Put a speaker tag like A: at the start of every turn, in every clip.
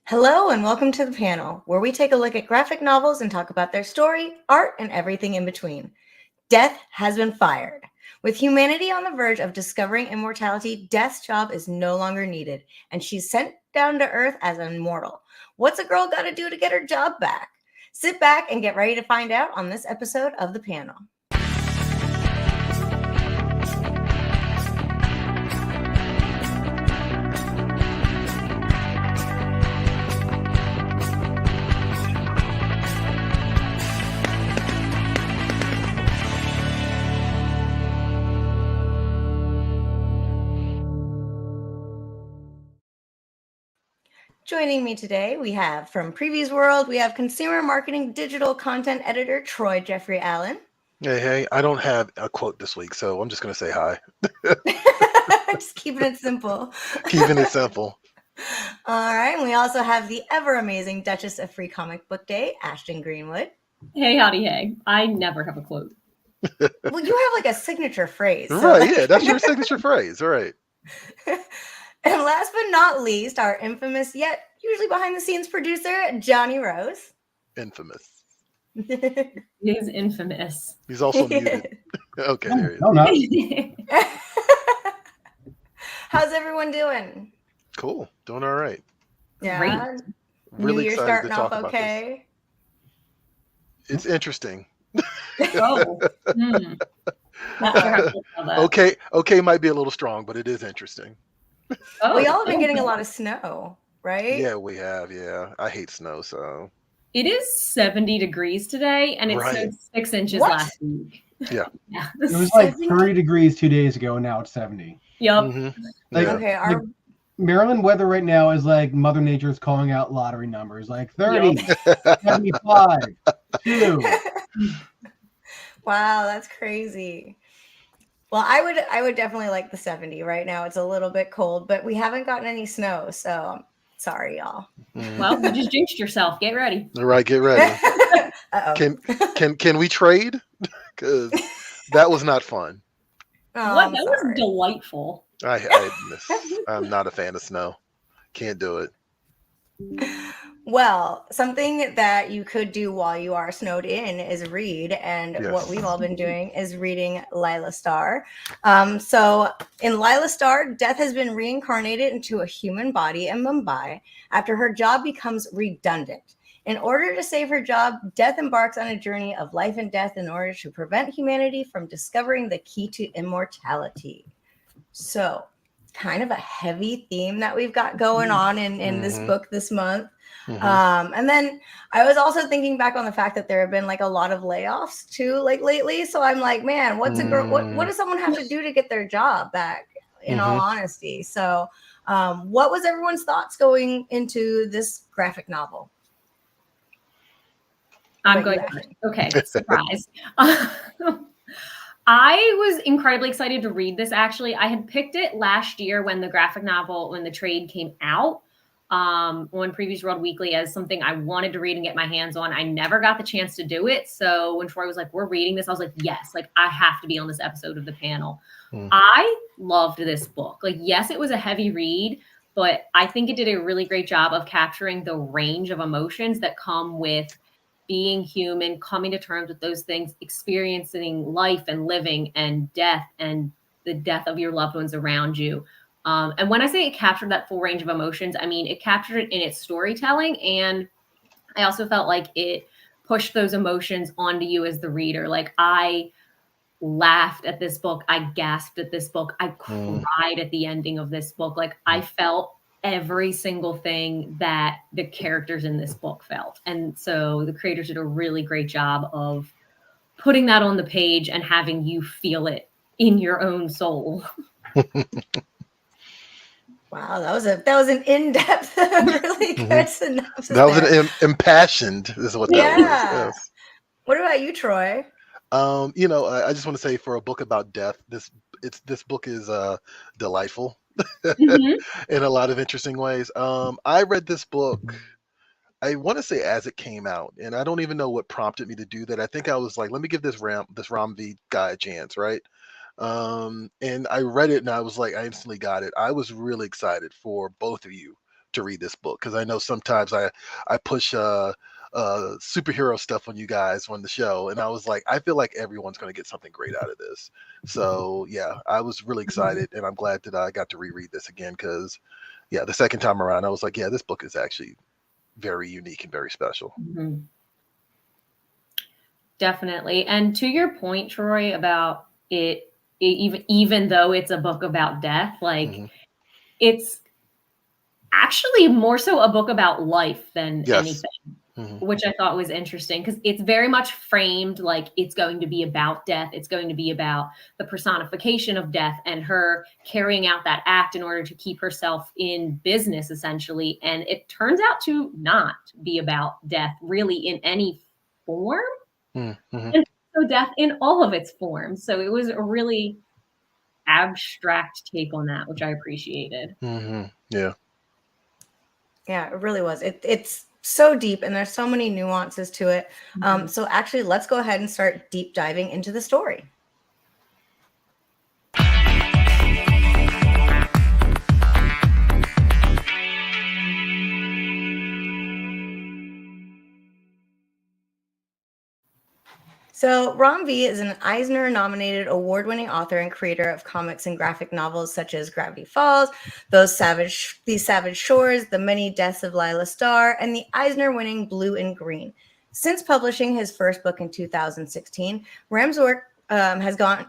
A: Hello and welcome to the panel, where we take a look at graphic novels and talk about their story, art, and everything in between. Death has been fired. With humanity on the verge of discovering immortality, Death's job is no longer needed, and she's sent down to Earth as an immortal. What's a girl got to do to get her job back? Sit back and get ready to find out on this episode of the panel. Joining me today, we have from Previews World, we have consumer marketing digital content editor Troy Jeffrey Allen.
B: Hey, I don't have a quote this week, so I'm just going to say hi.
A: Just keeping it simple.
B: Keeping it simple.
A: All right, and we also have the ever amazing Duchess of Free Comic Book Day, Ashton Greenwood.
C: Hey, howdy, hey. I never have a quote.
A: Well, you have like a signature phrase.
B: So right, yeah, that's your signature phrase. All right.
A: And last but not least, our infamous yet usually behind the scenes producer, Johnny Rose.
B: Infamous.
C: He is infamous.
B: He's also muted. Okay, there he is.
D: No, no.
A: How's everyone doing?
B: Cool. Doing all right.
A: Yeah.
C: Great.
B: Really
A: New Year
B: excited to
A: starting
B: talk
A: off
B: about
A: okay.
B: this. It's interesting.
C: Oh. Not sure how to feel about that.
B: Okay might be a little strong, but it is interesting.
C: Oh,
A: We all have been getting a lot of snow, right?
B: Yeah, we have. Yeah. I hate snow, so.
C: It is 70 degrees today, and it
B: Right.
C: snowed 6 inches
A: What?
C: last week.
B: Yeah.
D: It was like 30 degrees 2 days ago, and now it's 70.
C: Yep.
B: Mm-hmm.
D: Like,
B: Yeah.
A: Okay,
D: Maryland weather right now is like Mother Nature's calling out lottery numbers, like 30, 75, 2.
A: wow, that's crazy. Well, I would definitely like the 70 right now. It's a little bit cold, but we haven't gotten any snow, so sorry, y'all.
B: Mhm.
C: Well, you just jinxed yourself. Get ready.
B: All right, get ready.
A: Uh-oh.
B: Can we trade? Because that was not fun.
A: Oh,
C: What?
A: I'm
C: That
A: sorry.
C: was delightful.
B: I'm not a fan of snow. Can't do it.
A: Well, something that you could do while you are snowed in is read, and
B: Yes.
A: what we've all been doing is reading Laila Starr. So in Laila Starr, Death has been reincarnated into a human body in Mumbai after her job becomes redundant. In order to save her job, Death embarks on a journey of life and death in order to prevent humanity from discovering the key to immortality. So kind of a heavy theme that we've got going on in this book this month.
B: Mhm.
A: And then I was also thinking back on the fact that there have been like a lot of layoffs too, like lately. So I'm like, man, what's a girl? What does someone have to do to get their job back? In all honesty. So, what was everyone's thoughts going into this graphic novel?
C: I'm going first. Okay, surprise. I was incredibly excited to read this, actually. I had picked it last year when the graphic novel, when the trade came out on Previews World Weekly as something I wanted to read and get my hands on. I never got the chance to do it. So when Troy was like, we're reading this, I was like, yes, like I have to be on this episode of the panel. I loved this book. Like, yes, it was a heavy read, but I think it did a really great job of capturing the range of emotions that come with being human, coming to terms with those things, experiencing life and living and death and the death of your loved ones around you. And when I say it captured that full range of emotions, I mean, it captured it in its storytelling. And I also felt like it pushed those emotions onto you as the reader. Like, I laughed at this book. I gasped at this book. I cried at the ending of this book. Like, I felt every single thing that the characters in this book felt. And so the creators did a really great job of putting that on the page and having you feel it in your own soul.
A: Wow, that was an in-depth, really good synopsis.
B: That was an impassioned, is what that was. Yes.
A: What about you, Troy?
B: I just want to say, for a book about death, this book is delightful in a lot of interesting ways. I read this book, I want to say, as it came out, and I don't even know what prompted me to do that. I think I was like, let me give this Ram V guy a chance, right? And I read it and I was like, I instantly got it. I was really excited for both of you to read this book because I know sometimes I push superhero stuff on you guys on the show, and I was like, I feel like everyone's going to get something great out of this. So yeah, I was really excited, and I'm glad that I got to reread this again because yeah, the second time around, I was like, yeah, this book is actually very unique and very special.
C: Mm-hmm. Definitely. And to your point, Troy, about it even though it's a book about death, like it's actually more so a book about life than anything, which I thought was interesting because it's very much framed like it's going to be about death. It's going to be about the personification of death and her carrying out that act in order to keep herself in business, essentially. And it turns out to not be about death really in any form. And so death in all of its forms. So it was a really abstract take on that, which I appreciated.
B: Yeah.
A: Yeah, it really was. It's so deep and there's so many nuances to it. So actually, let's go ahead and start deep diving into the story. So, Ram V is an Eisner-nominated award-winning author and creator of comics and graphic novels such as Gravity Falls, These Savage Shores, The Many Deaths of Laila Starr, and the Eisner-winning Blue and Green. Since publishing his first book in 2016, Ram's work has gone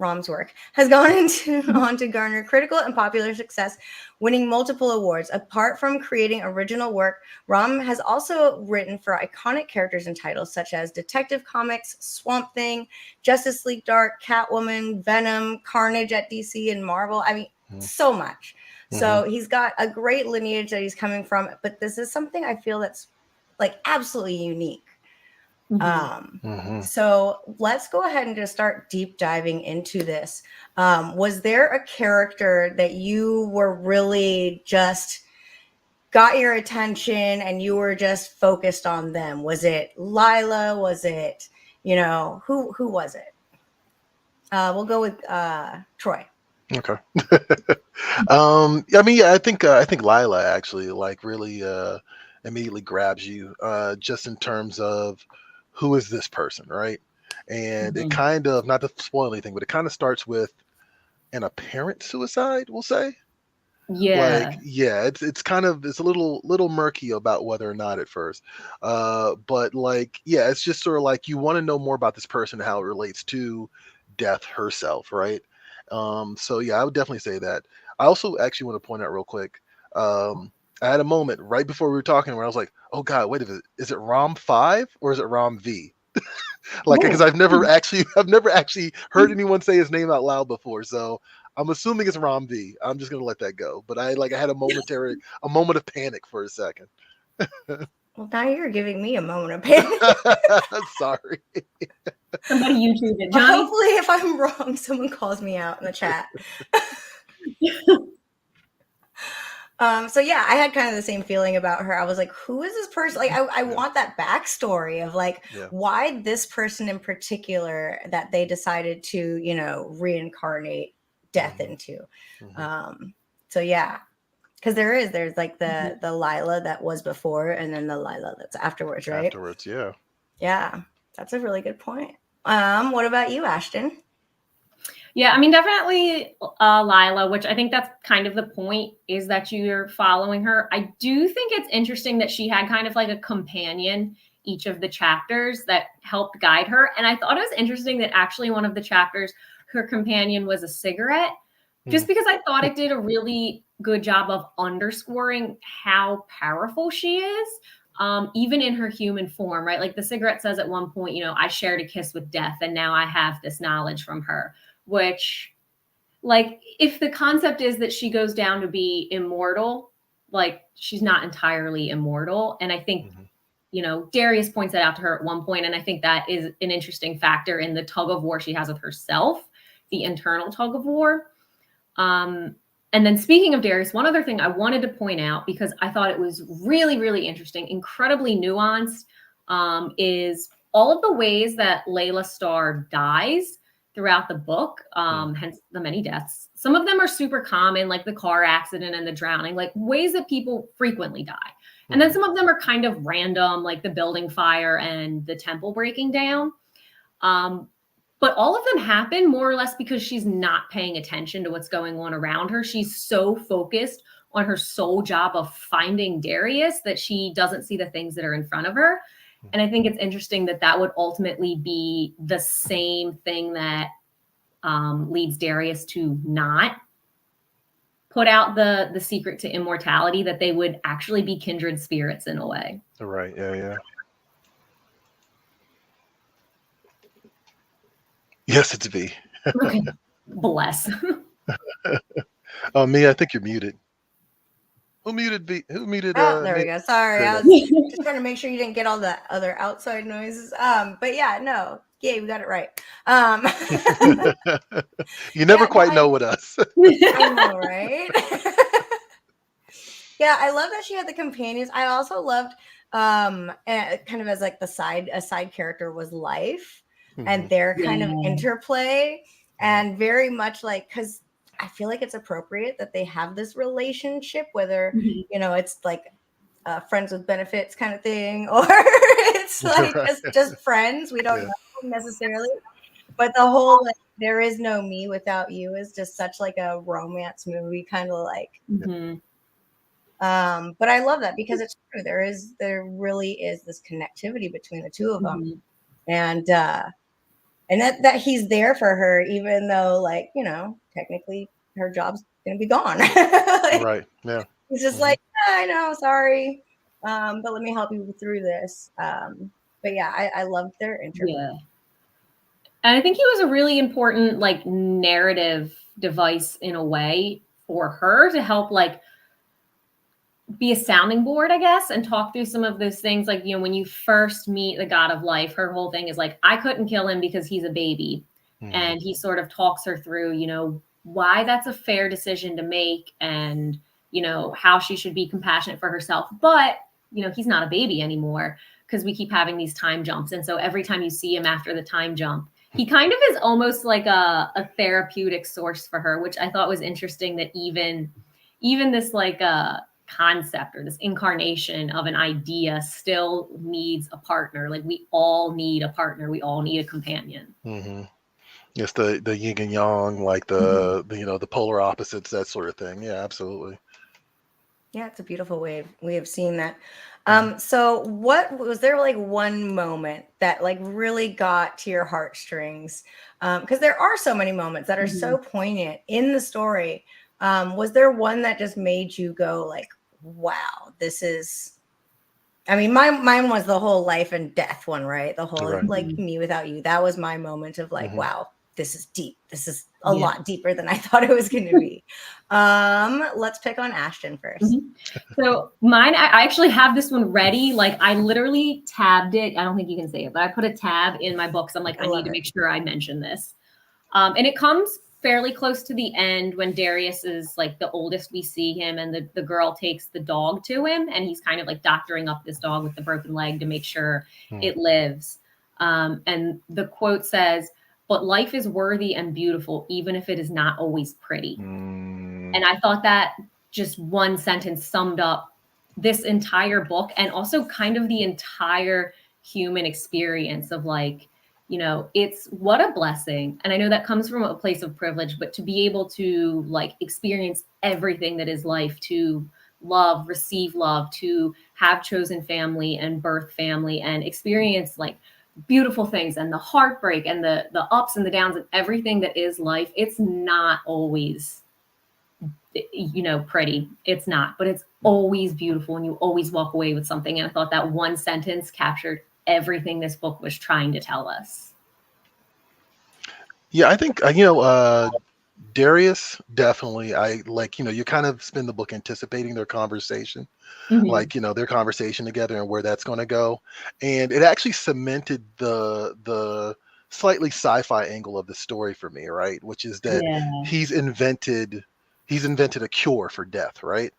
A: on to garner critical and popular success, winning multiple awards. Apart from creating original work, Ram has also written for iconic characters and titles such as Detective Comics, Swamp Thing, Justice League Dark, Catwoman, Venom, Carnage at DC, and Marvel. I mean, so much. So he's got a great lineage that he's coming from, but this is something I feel that's like absolutely unique. So let's go ahead and just start deep diving into this. Was there a character that you were really just got your attention and you were just focused on them? Was it Laila? Was it, who was it? We'll go with Troy.
B: Okay. I mean, yeah, I think Laila actually like really immediately grabs you just in terms of who is this person, right? And it kind of, not to spoil anything, but it kind of starts with an apparent suicide, we'll say.
C: Yeah.
B: Like, yeah, it's kind of, it's a little murky about whether or not at first. But like, yeah, it's just sort of like you want to know more about this person, how it relates to death herself, right? So yeah, I would definitely say that. I also actually want to point out real quick. I had a moment right before we were talking where I was like, "Oh God, wait a minute, is it Rom 5 or is it Rom V?" Like, because I've never actually heard anyone say his name out loud before, so I'm assuming it's Rom V. I'm just gonna let that go. But I had a moment of panic for a second.
A: Well, now you're giving me a moment of panic.
B: Sorry.
C: Somebody YouTube it, Johnny.
A: Hopefully, if I'm wrong, someone calls me out in the chat. So yeah, I had kind of the same feeling about her. I was like, who is this person? Like, I want that backstory of like why this person in particular that they decided to, reincarnate death into. So yeah, because there's like the Laila that was before and then the Laila that's afterwards, right?
B: Afterwards, yeah.
A: Yeah, that's a really good point. What about you, Ashton?
C: Yeah, I mean, definitely Laila, which I think that's kind of the point, is that you're following her. I do think it's interesting that she had kind of like a companion each of the chapters that helped guide her. And I thought it was interesting that actually one of the chapters, her companion was a cigarette, just because I thought it did a really good job of underscoring how powerful she is. Even in her human form, right? Like the cigarette says at one point, I shared a kiss with death and now I have this knowledge from her. Which, like, if the concept is that she goes down to be immortal, like, she's not entirely immortal. And I think, Darius points that out to her at one point, and I think that is an interesting factor in the tug of war she has with herself, the internal tug of war. And then speaking of Darius, one other thing I wanted to point out, because I thought it was really, really interesting, incredibly nuanced, is all of the ways that Laila Starr dies throughout the book, hence the many deaths Some of them are super common, like the car accident and the drowning, like ways that people frequently die. And then some of them are kind of random, like the building fire and the temple breaking down. But all of them happen more or less because she's not paying attention to what's going on around her. She's so focused on her sole job of finding Darius that she doesn't see the things that are in front of her. And I think it's interesting that that would ultimately be the same thing that leads Darius to not put out the secret to immortality, that they would actually be kindred spirits in a way.
B: Right. Yeah. Yes, it's V.
C: Okay. Bless.
B: Me, I think you're muted. Who muted V? Who muted?
A: Oh, there we go. Sorry, I was just trying to make sure you didn't get all the other outside noises. But yeah, no, we got it right.
B: You never quite know with us.
A: I know, right? Yeah, I love that she had the companions. I also loved, kind of as like a side character was Life, and their kind of interplay, and very much like, because I feel like it's appropriate that they have this relationship, whether it's like friends with benefits kind of thing, or it's like just friends. We don't know necessarily, but the whole like, there is no me without you is just such like a romance movie kind of like. But I love that because it's true. There really is this connectivity between the two of them, and that he's there for her, even though, like, technically her job's gonna be gone. Like,
B: right. Yeah.
A: He's just like, I know, sorry, but let me help you through this. But yeah, I loved their interview.
C: Yeah, and I think he was a really important like narrative device in a way for her to help like be a sounding board, I guess, and talk through some of those things. Like, when you first meet the God of Life, her whole thing is like, I couldn't kill him because he's a baby. And he sort of talks her through, why that's a fair decision to make, and, how she should be compassionate for herself. But, he's not a baby anymore because we keep having these time jumps. And so every time you see him after the time jump, he kind of is almost like a therapeutic source for her, which I thought was interesting, that even this like concept or this incarnation of an idea still needs a partner. Like, we all need a partner. We all need a companion.
B: Yes, the yin and yang, like the polar opposites, that sort of thing. Yeah, absolutely.
A: Yeah, it's a beautiful way of seeing that. So what was there like one moment that like really got to your heartstrings? Because there are so many moments that are so poignant in the story. Was there one that just made you go like, wow, this is, I mean, mine was the whole life and death one, right? The whole like me without you. That was my moment of like, wow, this is deep. This is a lot deeper than I thought it was going to be. Let's pick on Ashton first.
C: So mine, I actually have this one ready. Like, I literally tabbed it. I don't think you can say it, but I put a tab in my books. I'm like, I need to make sure I mention this. And it comes fairly close to the end when Darius is like the oldest we see him, and the girl takes the dog to him, and he's kind of like doctoring up this dog with the broken leg to make sure it lives. And the quote says, "But life is worthy and beautiful, even if it is not always pretty." And I thought that just one sentence summed up this entire book, and also kind of the entire human experience of like, it's what a blessing. And I know that comes from a place of privilege, but to be able to like experience everything that is life, to love, receive love, to have chosen family and birth family, and experience like beautiful things and the heartbreak and the ups and the downs and everything that is life. It's not always, pretty. It's not, but it's always beautiful, and you always walk away with something. And I thought that one sentence captured everything this book was trying to tell us.
B: Yeah, I think Darius, definitely. I like, you kind of spend the book anticipating their conversation, like, their conversation together and where that's going to go. And it actually cemented the slightly sci-fi angle of the story for me, right? Which is that he's invented a cure for death, right?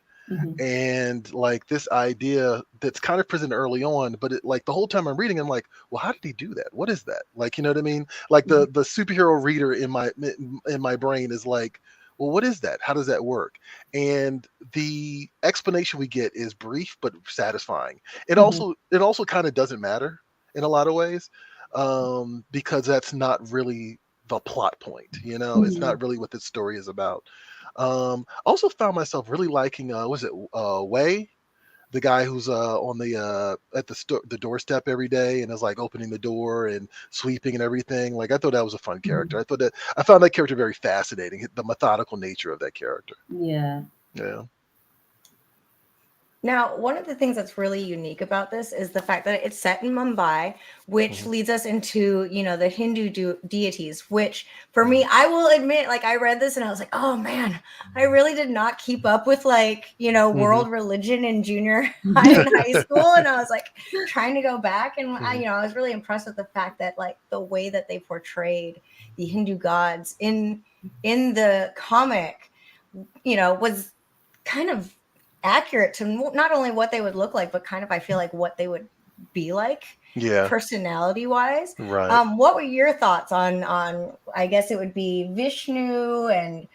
B: And like this idea that's kind of presented early on, but it, like the whole time I'm reading, I'm like, well, how did he do that? What is that? Like, you know what I mean? Like the superhero reader in my brain is like, well, what is that? How does that work? And the explanation we get is brief but satisfying. It also kind of doesn't matter in a lot of ways, because that's not really the plot point. It's not really what this story is about. Also found myself really liking was it Wei, the guy who's on the at the doorstep every day and is like opening the door and sweeping and everything. Like I thought that was a fun character. I found that character very fascinating. The methodical nature of that character.
C: Yeah.
B: Yeah.
A: Now, one of the things that's really unique about this is the fact that it's set in Mumbai, which leads us into, the Hindu deities, which for me, I will admit, like I read this and I was like, oh man, I really did not keep up with world religion in junior high and high school. And I was like trying to go back and I was really impressed with the fact that like the way that they portrayed the Hindu gods in the comic, was kind of accurate to not only what they would look like, but kind of I feel like what they would be like,
B: Yeah.
A: personality wise.
B: Right.
A: What were your thoughts on I guess it would be Vishnu and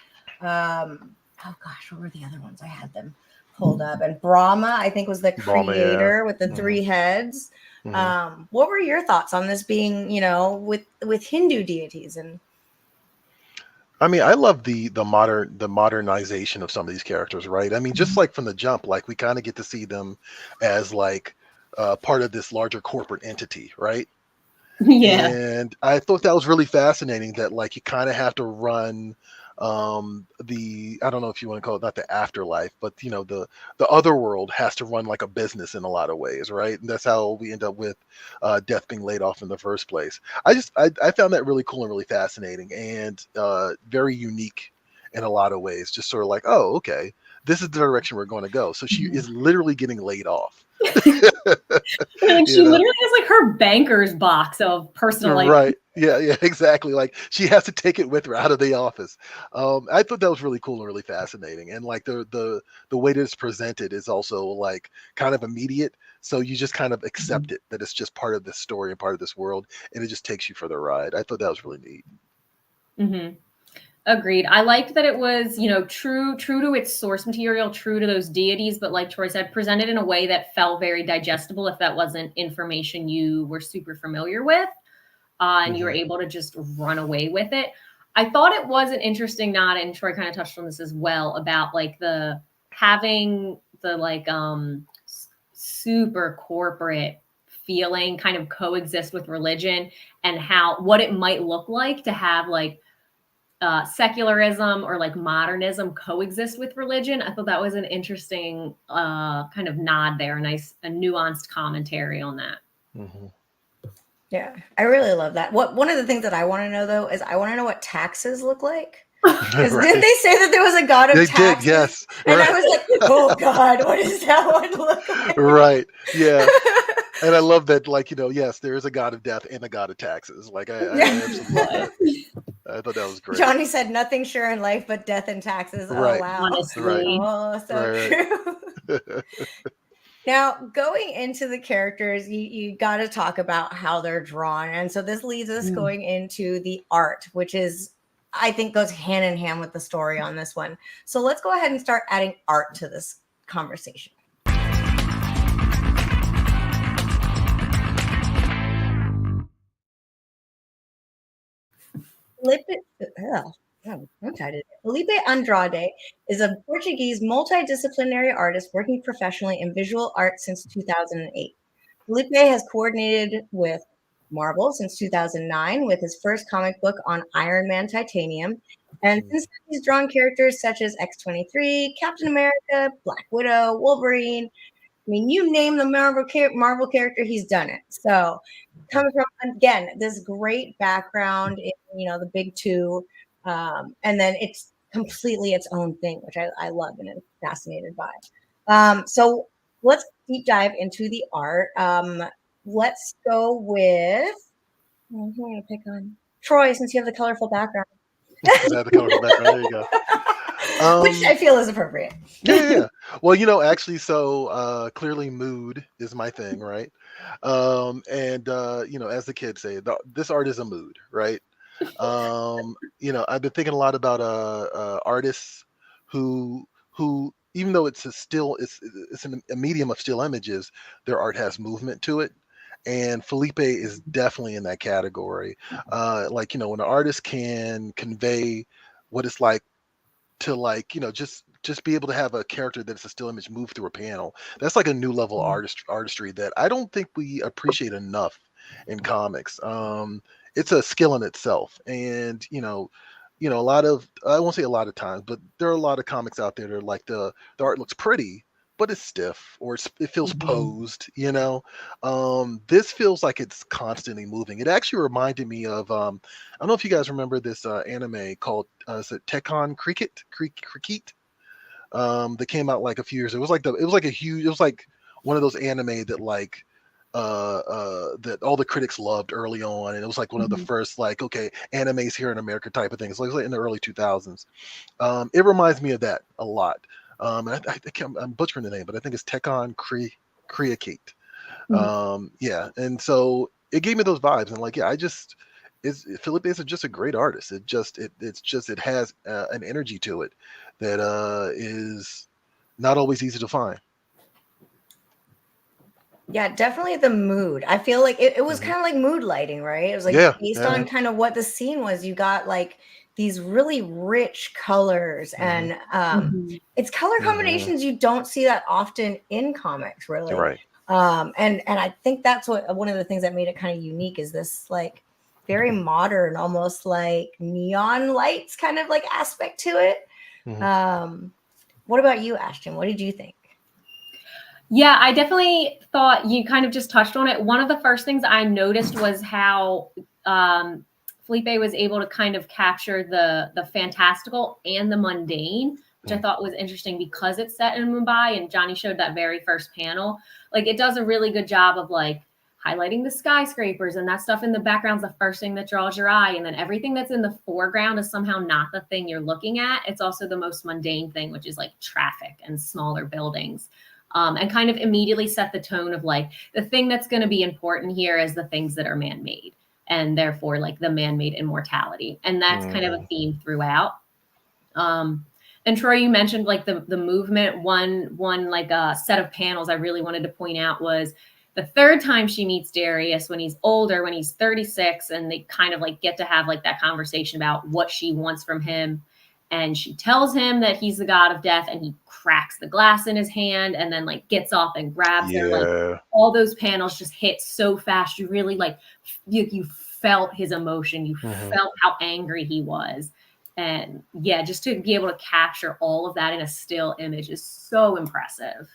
A: oh gosh, what were the other ones? I had them pulled up, and Brahma I think was the creator with the three heads. What were your thoughts on this being with Hindu deities? And
B: I mean, I love the modernization of some of these characters, right? I mean, just like from the jump, like we kind of get to see them as like part of this larger corporate entity, right?
C: Yeah.
B: And I thought that was really fascinating that like you kind of have to run I don't know if you want to call it not the afterlife, but the other world has to run like a business in a lot of ways, right? And that's how we end up with Death being laid off in the first place. I found that really cool and really fascinating, and very unique in a lot of ways. Just sort of like, oh, okay, this is the direction we're going to go. So she is literally getting laid off.
C: Like she literally has like her banker's box of personal life.
B: Right. Yeah, exactly. Like she has to take it with her out of the office. I thought that was really cool and really fascinating. And like the way that it's presented is also like kind of immediate. So you just kind of accept it that it's just part of this story and part of this world, and it just takes you for the ride. I thought that was really neat.
C: Mm-hmm. Agreed. I liked that it was, true to its source material, true to those deities, but like Troy said, presented in a way that felt very digestible if that wasn't information you were super familiar with, and you were able to just run away with it. I thought it was an interesting nod, and Troy kind of touched on this as well, about like having the like super corporate feeling kind of coexist with religion, and what it might look like to have like secularism or like modernism coexist with religion. I thought that was an interesting kind of nod there, a nuanced commentary on that.
A: Yeah, I really love that. One of the things that I want to know though is I want to know what taxes look like. Because did they say that there was a god of taxes?
B: They did, yes.
A: And I was like, oh God, what does that one look like?
B: Right. Yeah. And I love that, like, yes, there is a god of death and a god of taxes. Like, I absolutely love that. I thought that was great.
A: Johnny said nothing sure in life but death and taxes.
B: Right.
A: Oh, wow.
C: Honestly.
B: Right.
A: Oh, so true. Now, going into the characters, you got to talk about how they're drawn. And so this leads us going into the art, which is, I think, goes hand in hand with the story on this one. So let's go ahead and start adding art to this conversation. Filipe Andrade is a Portuguese multidisciplinary artist working professionally in visual art since 2008. Filipe has coordinated with Marvel since 2009 with his first comic book on Iron Man Titanium. And since then, he's drawn characters such as X-23, Captain America, Black Widow, Wolverine. I mean, you name the Marvel character, he's done it. So coming from, again, this great background in, the big two. And then it's completely its own thing, which I love and am fascinated by. So let's deep dive into the art. Let's go with, who am I going to pick on? Troy, since you have the colorful background.
B: The colorful background. There you go.
A: Which I feel is appropriate.
B: Yeah. Well, actually, so clearly mood is my thing, right? And as the kids say, this art is a mood, right? I've been thinking a lot about artists who even though it's a medium of still images, their art has movement to it. And Felipe is definitely in that category. When an artist can convey what it's like to just be able to have a character that's a still image move through a panel. That's like a new level of artistry that I don't think we appreciate enough in comics. It's a skill in itself, and a lot of, I won't say a lot of times, but there are a lot of comics out there that are like the art looks pretty, but it's stiff or it feels posed. This feels like it's constantly moving. It actually reminded me of I don't know if you guys remember this anime called is it Tekken Cricket that came out like a few years. It was like one of those anime that that all the critics loved early on, and it was like one of the first animes here in America type of things. It was like in the early 2000s. It reminds me of that a lot. I'm butchering the name, but I think it's Tekken Cricket. Yeah, and so it gave me those vibes, and Felipe is just a great artist. It has an energy to it that is not always easy to find.
A: Yeah, definitely the mood. I feel like it was kind of like mood lighting, right? It was like based on kind of what the scene was. You got like these really rich colors, and it's color combinations you don't see that often in comics, really.
B: You're right.
A: And I think that's one of the things that made it kind of unique is this like very modern, almost like neon lights kind of like aspect to it. What about you, Ashton? What did you think?
C: Yeah, I definitely thought you kind of just touched on it. One of the first things I noticed was how Felipe was able to kind of capture the fantastical and the mundane, which I thought was interesting because it's set in Mumbai, and Johnny showed that very first panel. Like, it does a really good job of like highlighting the skyscrapers, and that stuff in the background's the first thing that draws your eye. And then everything that's in the foreground is somehow not the thing you're looking at. It's also the most mundane thing, which is like traffic and smaller buildings. And kind of immediately set the tone of like the thing that's going to be important here is the things that are man-made, and therefore like the man-made immortality. And that's kind of a theme throughout. And Troy, you mentioned like the movement. One like a set of panels I really wanted to point out was the third time she meets Darius when he's older, when he's 36, and they kind of like get to have like that conversation about what she wants from him. And she tells him that he's the god of death, and he cracks the glass in his hand and then like gets off and grabs her. Like, all those panels just hit so fast. You really like you felt his emotion. You felt how angry he was. And yeah, just to be able to capture all of that in a still image is so impressive.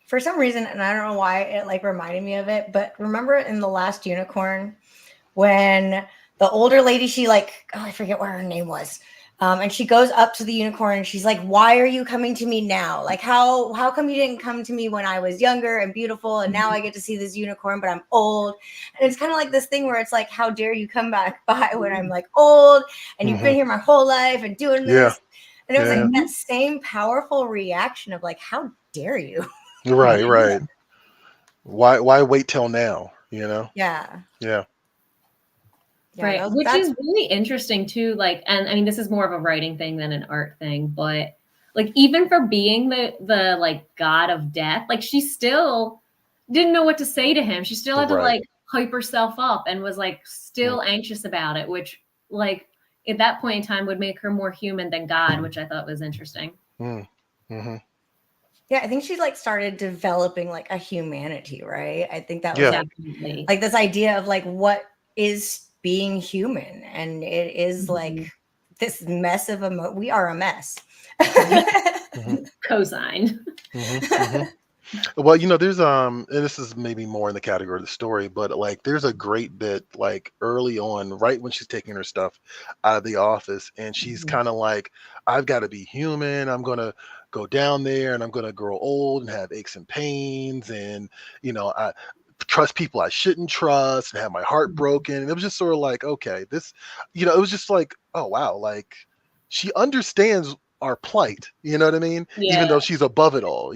A: For some reason, and I don't know why, it like reminded me of it, but remember in The Last Unicorn when the older lady, she like, I forget what her name was. And she goes up to the unicorn and she's like, why are you coming to me now? Like, how come you didn't come to me when I was younger and beautiful? And now I get to see this unicorn, but I'm old. And it's kind of like this thing where it's like, how dare you come back by when I'm like old and you've been here my whole life and doing this. And it was like that same powerful reaction of like, how dare you?
B: Right. Why wait till now?
A: Yeah.
C: Right. Which is really interesting too. Like, and I mean, this is more of a writing thing than an art thing, but like, even for being the like god of death, like she still didn't know what to say to him. She still had to like hype herself up and was like still anxious about it, which like at that point in time would make her more human than God, which I thought was interesting.
A: Yeah, I think she like started developing like a humanity, right? I think that was like this idea of like what is being human, and it is like this mess of we are a mess.
C: Co-signed.
B: Well, there's and this is maybe more in the category of the story, but like there's a great bit like early on, right when she's taking her stuff out of the office, and she's kind of like, I've got to be human. I'm gonna go down there and I'm gonna grow old and have aches and pains, and I trust people I shouldn't trust and have my heart broken. And it was just sort of like, okay, this, it was just like, oh wow, like she understands our plight, you know what I mean? Even though she's above it all,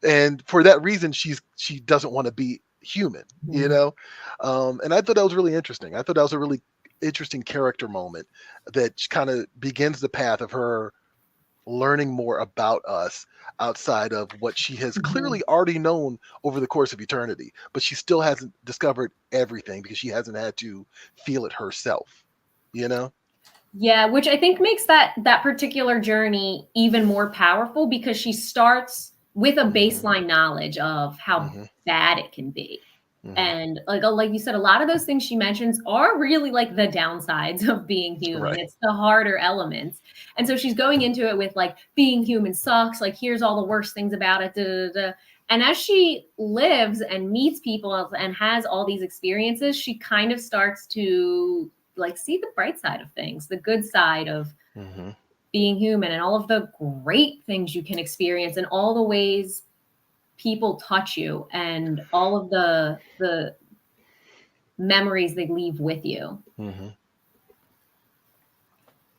B: and for that reason she doesn't want to be human, you know? And I thought that was really interesting. I thought that was a really interesting character moment that kind of begins the path of her learning more about us outside of what she has clearly already known over the course of eternity, but she still hasn't discovered everything because she hasn't had to feel it herself, you know?
C: Yeah, which I think makes that particular journey even more powerful, because she starts with a baseline knowledge of how bad it can be. And like you said, a lot of those things she mentions are really like the downsides of being human.
B: Right.
C: It's the harder elements. And so she's going into it with like, being human sucks. Like, here's all the worst things about it. Da, da, da. And as she lives and meets people and has all these experiences, she kind of starts to like see the bright side of things, the good side of being human, and all of the great things you can experience, and all the ways people touch you, and all of the memories they leave with you.
A: Now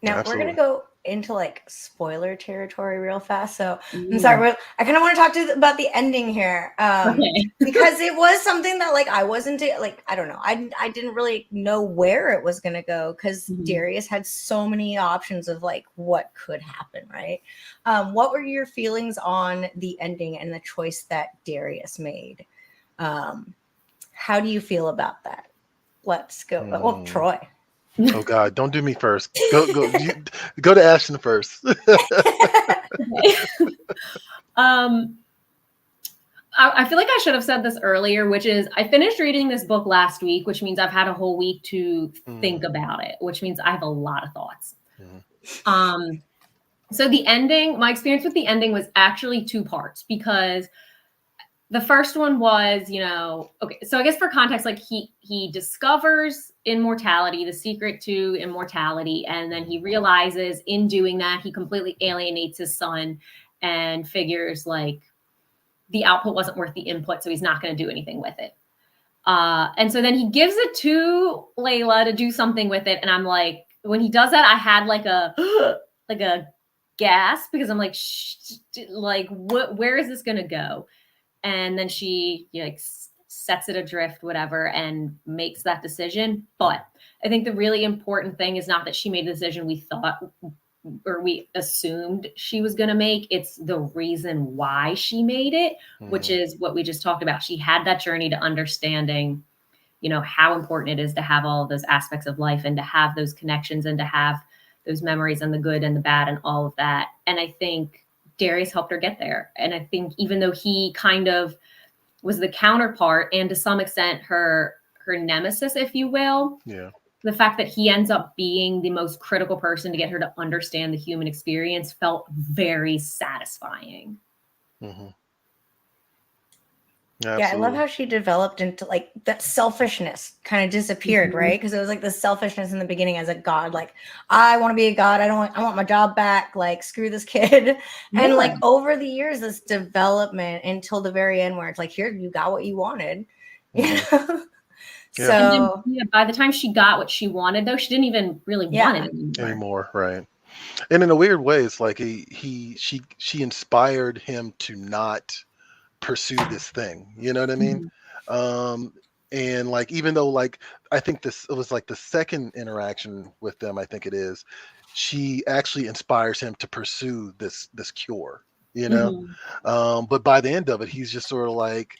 B: Absolutely.
A: we're gonna go into like spoiler territory real fast. So I'm sorry, I kind of want to talk to about the ending here, because it was something that like I wasn't like, I don't know, I didn't really know where it was gonna go, because Darius had so many options of like what could happen, right? What were your feelings on the ending and the choice that Darius made? How do you feel about that? Let's go. Well, Troy.
B: Oh God! Don't do me first. Go to Ashton first.
C: I feel like I should have said this earlier, which is I finished reading this book last week, which means I've had a whole week to think about it, which means I have a lot of thoughts. So the ending, my experience with the ending was actually two parts, because the first one was, okay, so I guess for context, like he discovers immortality, the secret to immortality, and then he realizes in doing that, he completely alienates his son and figures like the output wasn't worth the input, so he's not going to do anything with it. And so then he gives it to Laila to do something with it, and I'm like, when he does that, I had like a gasp, because I'm like, where is this going to go? And then she like sets it adrift, whatever, and makes that decision. But I think the really important thing is not that she made the decision we thought or we assumed she was going to make. It's the reason why she made it, which is what we just talked about. She had that journey to understanding, how important it is to have all of those aspects of life, and to have those connections, and to have those memories, and the good and the bad and all of that. And I think Darius helped her get there. And I think even though he kind of was the counterpart, and to some extent her nemesis, if you will, the fact that he ends up being the most critical person to get her to understand the human experience felt very satisfying.
A: Yeah, I love how she developed into like that selfishness kind of disappeared, right? Because it was like the selfishness in the beginning as a god, like I want to be a god, I want my job back, like screw this kid. And like over the years, this development until the very end where it's like, here, you got what you wanted. So
C: then, by the time she got what she wanted, though, she didn't even really want it
B: anymore, right? And in a weird way, it's like she inspired him to not pursue this thing, you know what I mean? And like, even though like I think it was like the second interaction with them, I think it is, she actually inspires him to pursue this cure, but by the end of it, he's just sort of like,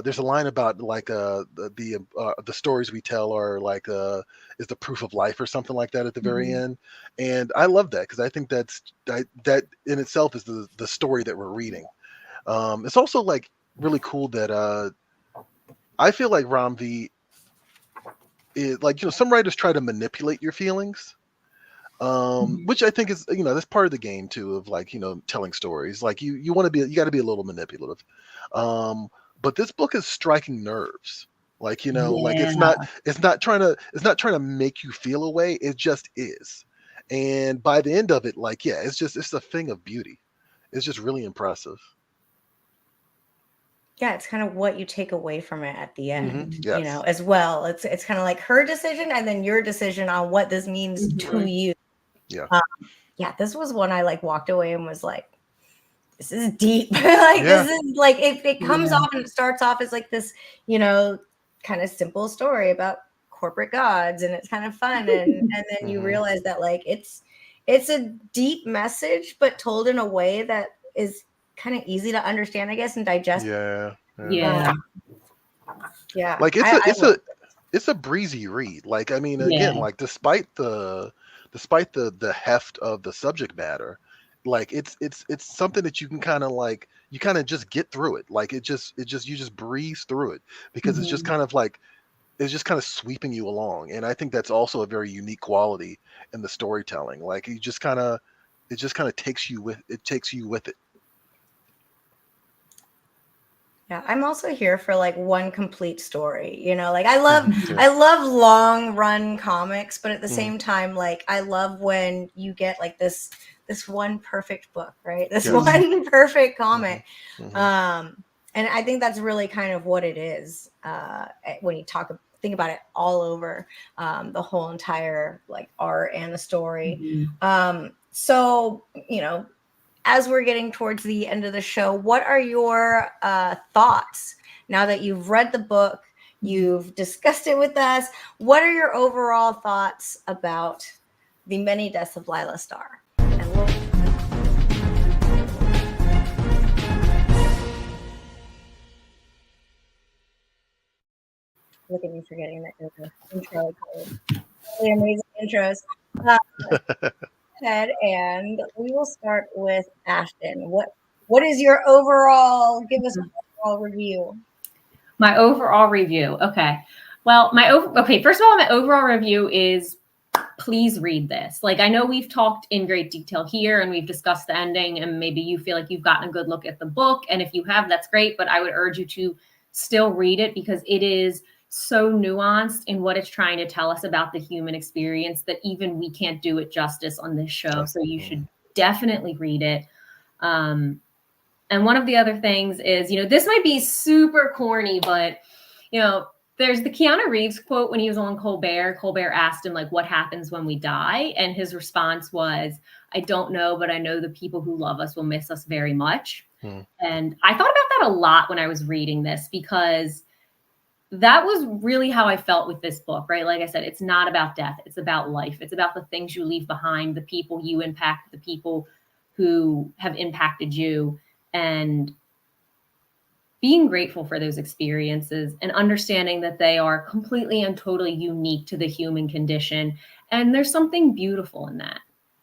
B: there's a line about like the stories we tell are like is the proof of life or something like that at the very end. And I love that, because I think that in itself is the story that we're reading. It's also like really cool that I feel like Ramvi is like, some writers try to manipulate your feelings, which I think is, that's part of the game too, of like, telling stories. Like you got to be a little manipulative. But this book is striking nerves. Like, like it's not trying to make you feel a way. It just is. And by the end of it, like, it's a thing of beauty. It's just really impressive.
A: Yeah, it's kind of what you take away from it at the end, as well. It's kind of like her decision and then your decision on what this means to you.
B: Yeah.
A: This was one I like walked away and was like, this is deep. Like
B: Yeah.
A: this is like it comes
D: Yeah.
A: off and it starts off as like this, you know, kind of simple story about corporate gods, and it's kind of fun, and then you
B: Mhm.
A: realize that like it's a deep message, but told in a way that is kind of easy to understand, I guess, and digest.
B: Yeah.
C: Yeah.
A: Yeah.
B: Like
A: I love it.
B: it's a breezy read. Like, I mean,
C: Yeah.
B: again, like despite the heft of the subject matter, like it's something that you can kind of like you kind of just get through it. Like it just you just breeze through it because it's just
C: Mhm.
B: kind of like it's just kind of sweeping you along. And I think that's also a very unique quality in the storytelling. Like you just kind of it just kind of takes you with it.
A: Yeah, I'm also here for like one complete story. You know, like
B: Yeah.
A: I love long run comics, but at the
B: Mhm.
A: same time, like I love when you get like this one perfect book, right? This
B: Yes.
A: one perfect
B: Mhm.
A: comic.
B: Mhm.
A: And I think that's really kind of what it is when you think about it all over the whole entire like art and the story.
C: Mhm.
A: So, you know, as we're getting towards the end of the show, what are your thoughts now that you've read the book, you've discussed it with us? What are your overall thoughts about the many deaths of Laila Starr? And we'll look at me forgetting that there's an intro. Really amazing intros. Uh, ahead and we will start with Ashton. What is your overall? Give us an overall review.
C: My overall review. Okay. Well, okay, first of all, my overall review is please read this. Like I know we've talked in great detail here and we've discussed the ending and maybe you feel like you've gotten a good look at the book, and if you have, that's great, but I would urge you to still read it because it is so nuanced in what it's trying to tell us about the human experience that even we can't do it justice on this show. So you should definitely read it. And one of the other things is, you know, this might be super corny, but, you know, there's the Keanu Reeves quote when he was on Colbert. Colbert asked him, like, what happens when we die? And his response was, I don't know, but I know the people who love us will miss us very much.
B: Mhm.
C: And I thought about that a lot when I was reading this because that was really how I felt with this book, right? Like I said, it's not about death. It's about life. It's about the things you leave behind, the people you impact, the people who have impacted you, and being grateful for those experiences and understanding that they are completely and totally unique to the human condition. And there's something beautiful in that.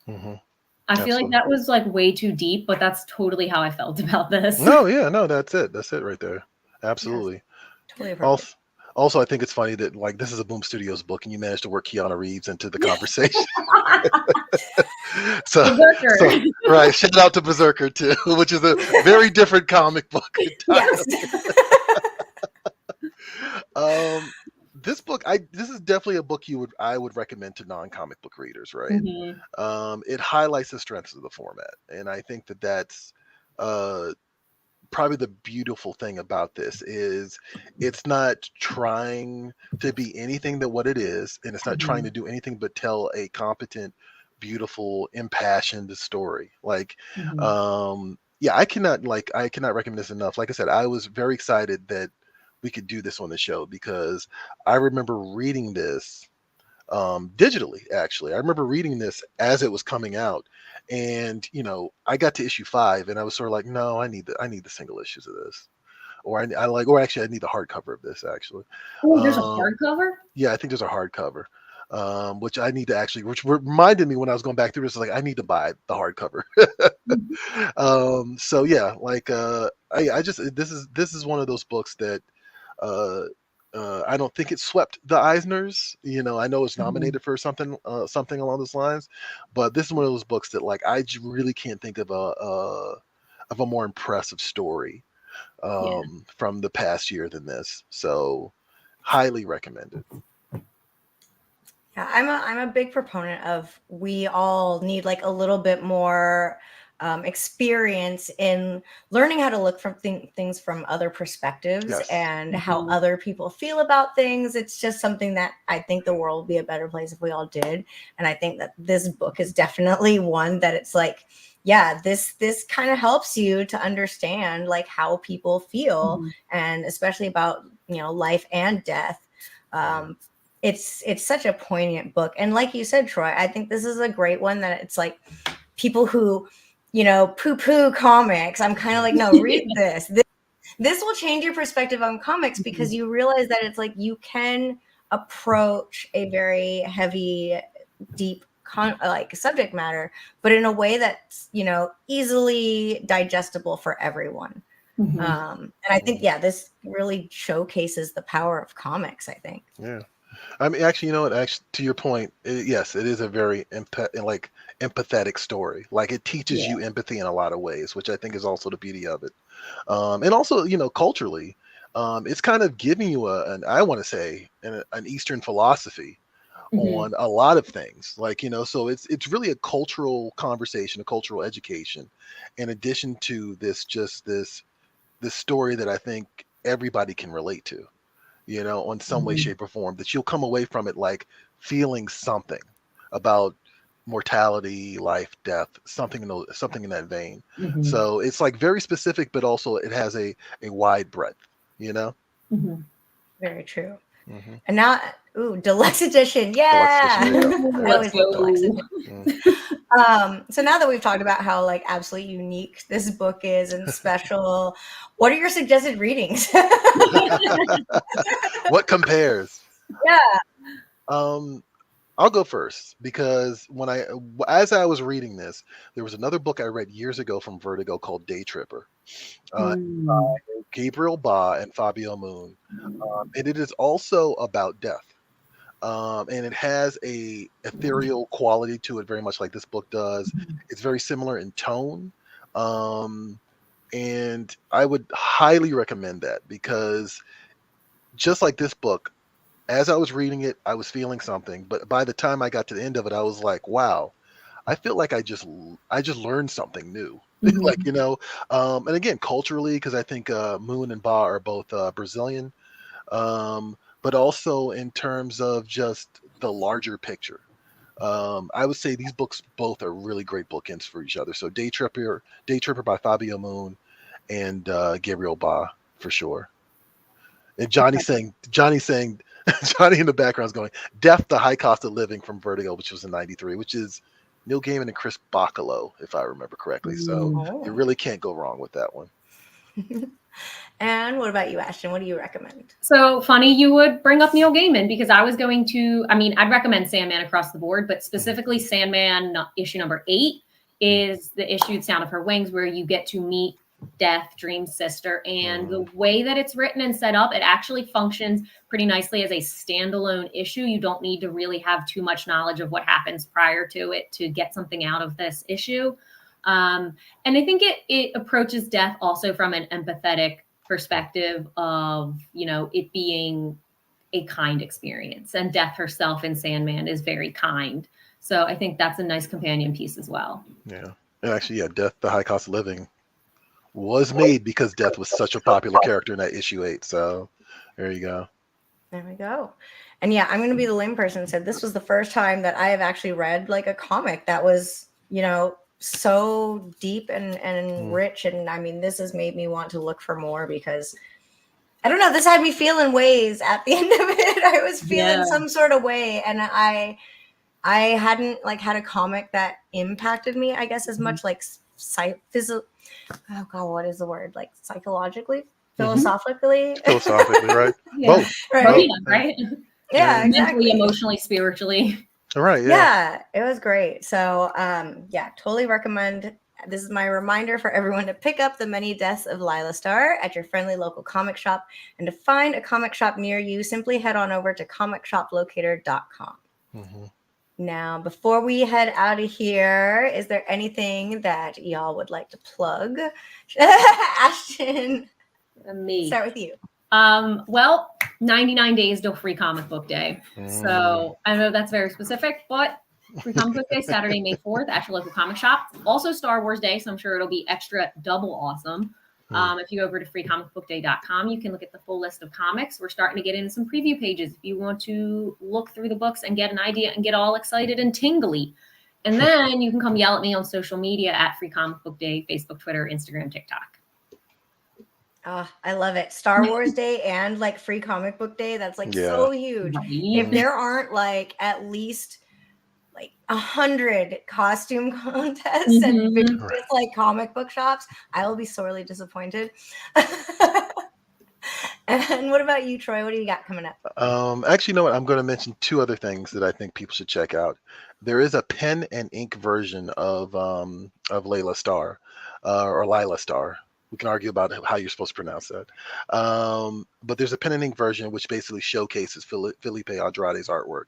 B: Mhm.
C: I feel like
B: Absolutely.
C: that was like way too deep, but that's totally how I felt about this.
B: No, yeah, no, that's it. That's it right there.
A: Yes,
B: Absolutely.
A: totally appropriate.
B: Also, I think it's funny that like this is a Boom Studios book, and you managed to work Keanu Reeves into the conversation. so,
C: Berserker.
B: so right. Shout out to Berserker too, which is a very different comic book entirely.
A: Yes.
B: This book, this is definitely a book I would recommend to non-comic book readers, right?
C: Mhm.
B: It highlights the strengths of the format, and I think that that's uh probably the beautiful thing about this is it's not trying to be anything but what it is, and it's not trying
C: Mhm.
B: to do anything but tell a competent, beautiful, impassioned story. Like,
C: Mhm.
B: yeah, I cannot recommend this enough. Like I said, I was very excited that we could do this on the show because I remember reading this digitally. Actually, I remember reading this as it was coming out, and I got to issue 5 and I was sort of like, no, I need the single issues of this, or or actually I need the hardcover of this actually.
C: Oh, there's a
B: um
C: hardcover?
B: yeah, I think there's a hardcover, which I need to actually, which reminded me when I was going back through this, like I need to buy the hardcover.
C: Mhm.
B: So yeah, like I just this is one of those books that uh I don't think it swept the Eisners. I know it's
C: Mhm.
B: nominated for something along those lines, but this is one of those books that like really can't think of a more impressive story
C: Yeah.
B: from the past year than this. So highly recommended.
A: Yeah, I'm a big proponent of we all need like a little bit more experience in learning how to look from things from other perspectives
B: Yes.
A: and how other people feel about things. It's just something that I think the world would be a better place if we all did. And I think that this book is definitely one that it's like, yeah, this kind of helps you to understand like how people feel, and especially about, you know, life and death. It's such a poignant book. And like you said, Troy, I think this is a great one that it's like people who, you know, poo-poo comics. I'm kind of like, no, read this. This will change your perspective on comics because you realize that it's like you can approach a very heavy, deep like subject matter, but in a way that's, you know, easily digestible for everyone. And I think, yeah, this really showcases the power of comics, I think.
B: Yeah. I mean, actually, you know what? Actually, to your point, yes, it is a very empathetic story. Like it teaches you empathy in a lot of ways, which I think is also the beauty of it. And also, you know, culturally, it's kind of giving you I want to say, an Eastern philosophy on a lot of things. Like, you know, so it's really a cultural conversation, a cultural education, in addition to this story that I think everybody can relate to, you know, on some way, shape, or form, that you'll come away from it like feeling something about mortality, life, death, something in that vein. So it's like very specific, but also it has a wide breadth, you know.
A: Very true.
B: Mm-hmm.
A: And now, deluxe edition, yeah.
B: Deluxe edition,
A: I always love deluxe edition.
B: Mm.
A: So now that we've talked about how like absolutely unique this book is and special, what are your suggested readings?
B: What compares?
A: Yeah.
B: I'll go first because as I was reading this, there was another book I read years ago from Vertigo called Day Tripper, by Gabriel Ba and Fabio Moon, and it is also about death, and it has a ethereal quality to it, very much like this book does. It's very similar in tone, and I would highly recommend that because just like this book, as I was reading it, I was feeling something, but by the time I got to the end of it, I was like, wow, I feel like I just learned something new. Like, you know, and again, culturally, because I think Moon and Ba are both Brazilian, but also in terms of just the larger picture. I would say these books both are really great bookends for each other. So Day Tripper by Fabio Moon and Gabriel Ba for sure. And Johnny saying, Johnny in the background is going, Death, the High Cost of Living from Vertigo, which was in 93, which is Neil Gaiman and Chris Bacalo, if I remember correctly. So you really can't go wrong with that one.
A: And what about you, Ashton? What do you recommend?
C: So funny you would bring up Neil Gaiman because I was going to, I mean, I'd recommend Sandman across the board, but specifically Sandman issue number 8 is the issue Sound of Her Wings, where you get to meet Death, Dream's sister. And the way that it's written and set up, it actually functions pretty nicely as a standalone issue. You don't need to really have too much knowledge of what happens prior to it to get something out of this issue. And I think it approaches death also from an empathetic perspective of, you know, it being a kind experience, and Death herself in Sandman is very kind. So I think that's a nice companion piece as well.
B: Yeah. And actually, yeah, Death, the High Cost of Living was made because Death was such a popular character in that issue 8. So there you go.
A: There we go. And yeah, I'm going to be the lame person and said this was the first time that I have actually read like a comic that was, you know, so deep and rich. And I mean, this has made me want to look for more because I don't know, this had me feeling ways at the end of it. I was feeling some sort of way, and I hadn't like had a comic that impacted me, I guess, as much like oh god, what is the word? Like psychologically, philosophically,
B: right?
C: Yeah.
B: Both.
A: Right.
C: Right.
A: Yeah, exactly.
C: Mentally, emotionally, spiritually.
B: All right.
A: Yeah, it was great. So, yeah, totally recommend. This is my reminder for everyone to pick up The Many Deaths of Laila Starr at your friendly local comic shop. And to find a comic shop near you, simply head on over to comicshoplocator.com. Now, before we head out of here, is there anything that y'all would like to plug? Ashton,
C: Me.
A: start with you.
C: Well, 99 days till Free Comic Book Day. So I know that's very specific, but Free Comic Book Day, Saturday, May 4th at your local comic shop. Also Star Wars Day, so I'm sure it'll be extra double awesome. If you go over to freecomicbookday.com, you can look at the full list of comics. We're starting to get into some preview pages if you want to look through the books and get an idea and get all excited and tingly. And then you can come yell at me on social media at Free Comic Book Day, Facebook, Twitter, Instagram, TikTok.
A: Oh, I love it. Star Wars Day and like Free Comic Book Day. That's like so huge.
C: Right.
A: If there aren't like at least like 100 costume contests and various like comic book shops, I will be sorely disappointed. And what about you, Troy? What do you got coming up?
B: Actually, you know what? I'm going to mention two other things that I think people should check out. There is a pen and ink version of Laila Starr, or Laila Starr. We can argue about how you're supposed to pronounce that. But there's a pen and ink version which basically showcases Filipe Andrade's artwork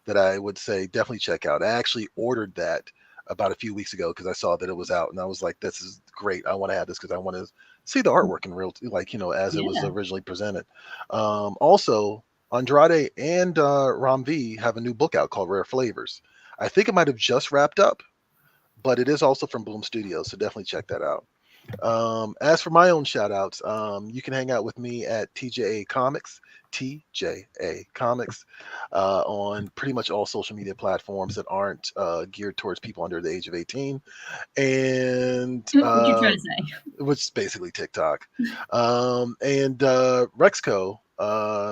B: that I would say definitely check out. I actually ordered that about a few weeks ago because I saw that it was out, and I was like, this is great. I want to have this because I want to see the artwork in real, like, as it was originally presented. Also, Andrade and Ram V have a new book out called Rare Flavors. I think it might have just wrapped up, but it is also from Boom Studios, so definitely check that out. As for my own shout outs, you can hang out with me at TJA Comics, on pretty much all social media platforms that aren't geared towards people under the age of 18. And
C: what you trying to say?
B: Which is basically TikTok. And Rexco,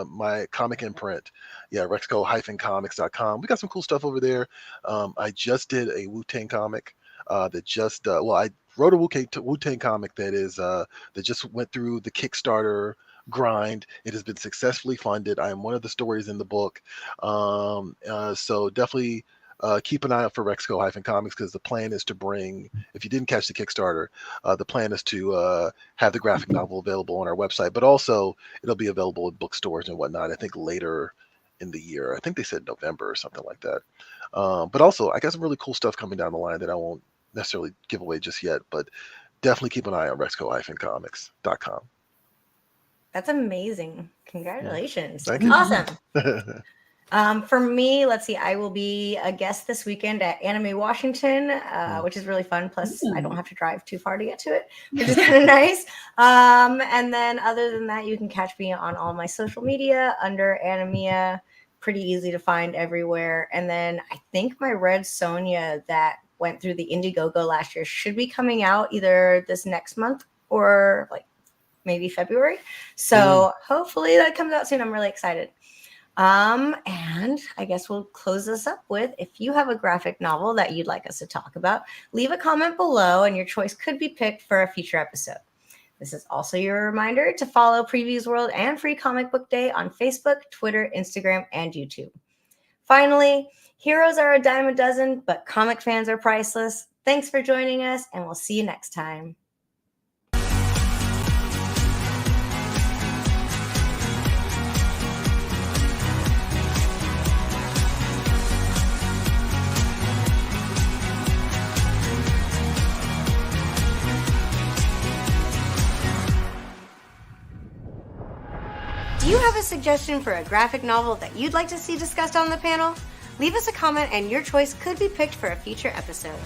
B: my comic imprint. Yeah, Rexco-comics.com. We got some cool stuff over there. I just did a Wu-Tang comic that just I wrote a Wu-Tang comic that just went through the Kickstarter grind. It has been successfully funded. I am one of the stories in the book. So definitely keep an eye out for Rexco-Comics because the plan is to bring, if you didn't catch the Kickstarter, the plan is to have the graphic novel available on our website, but also it'll be available in bookstores and whatnot, I think later in the year. I think they said November or something like that. But also, I got some really cool stuff coming down the line that I won't necessarily give away just yet, but definitely keep an eye on Rexco-Comics.com.
A: That's amazing. Congratulations.
B: Thank you.
A: Awesome. For me, let's see, I will be a guest this weekend at Anime Washington, which is really fun. Plus, I don't have to drive too far to get to it, which is kind of nice. And then other than that, you can catch me on all my social media under Animia. Pretty easy to find everywhere. And then I think my Red Sonja that went through the Indiegogo last year should be coming out either this next month or like maybe February. So hopefully that comes out soon. I'm really excited. And I guess we'll close this up with, if you have a graphic novel that you'd like us to talk about, leave a comment below and your choice could be picked for a future episode. This is also your reminder to follow Previews World and Free Comic Book Day on Facebook, Twitter, Instagram, and YouTube. Finally, heroes are a dime a dozen, but comic fans are priceless. Thanks for joining us, and we'll see you next time. Do you have a suggestion for a graphic novel that you'd like to see discussed on the panel? Leave us a comment and your choice could be picked for a future episode.